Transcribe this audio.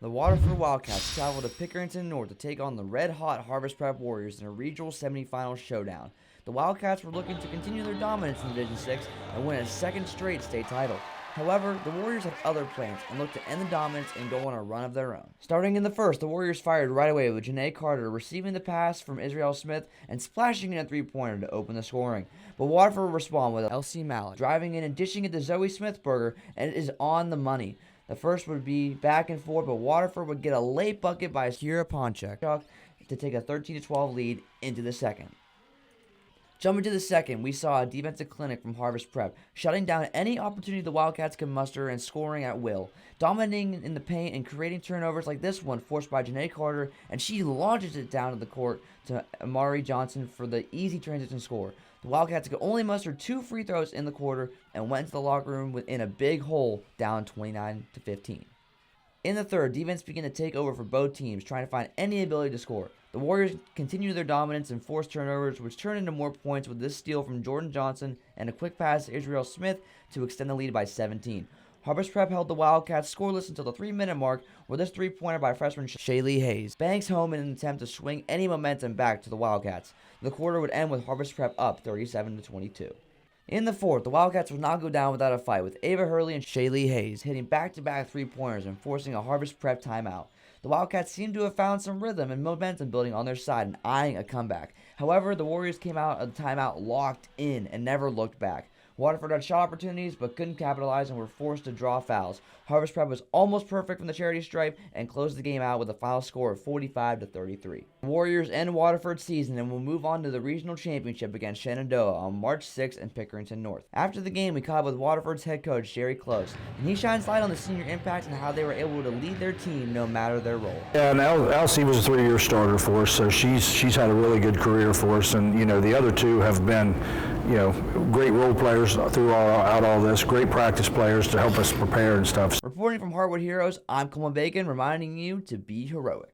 The Waterford Wildcats traveled to Pickerington North to take on the red-hot Harvest Prep Warriors in a regional semifinal showdown. The Wildcats were looking to continue their dominance in Division 6 and win a second straight state title. However, the Warriors had other plans and looked to end the dominance and go on a run of their own. Starting in the first, the Warriors fired right away with Janae Carter receiving the pass from Israel Smith and splashing in a three-pointer to open the scoring. But Waterford would respond with Elsie Mallett driving in and dishing it to Zoe Smithberger, and it is on the money. The first would be back and forth, but Waterford would get a late bucket by Kira Ponchak to take a 13-12 lead into the second. Jumping to the second, we saw a defensive clinic from Harvest Prep, shutting down any opportunity the Wildcats could muster and scoring at will, dominating in the paint and creating turnovers like this one forced by Janae Carter, and she launches it down to the court to Amari Johnson for the easy transition score. The Wildcats could only muster 2 free throws in the quarter and went to the locker room within a big hole, down 29-15. In the third, defense began to take over for both teams, trying to find any ability to score. The Warriors continued their dominance and forced turnovers, which turned into more points with this steal from Jordan Johnson and a quick pass to Israel Smith to extend the lead by 17. Harvest Prep held the Wildcats scoreless until the 3-minute mark, where this three-pointer by freshman Shaylee Hayes banks home in an attempt to swing any momentum back to the Wildcats. The quarter would end with Harvest Prep up 37-22. In the fourth, the Wildcats would not go down without a fight, with Ava Hurley and Shaylee Hayes hitting back-to-back three-pointers and forcing a Harvest Prep timeout. The Wildcats seemed to have found some rhythm and momentum building on their side and eyeing a comeback. However, the Warriors came out of the timeout locked in and never looked back. Waterford had shot opportunities but couldn't capitalize and were forced to draw fouls. Harvest Prep was almost perfect from the charity stripe and closed the game out with a final score of 45-33. The Warriors end Waterford's season and will move on to the regional championship against Shenandoah on March 6th in Pickerington North. After the game, we caught up with Waterford's head coach Jerry Close, and he shines light on the senior impact and how they were able to lead their team no matter their role. Yeah, and Elsie was a 3-year starter for us, so she's had a really good career for us, and the other two have been great role players throughout all this, great practice players to help us prepare and stuff. Reporting from Heartwood Heroes, I'm Coleman Bacon, reminding you to be heroic.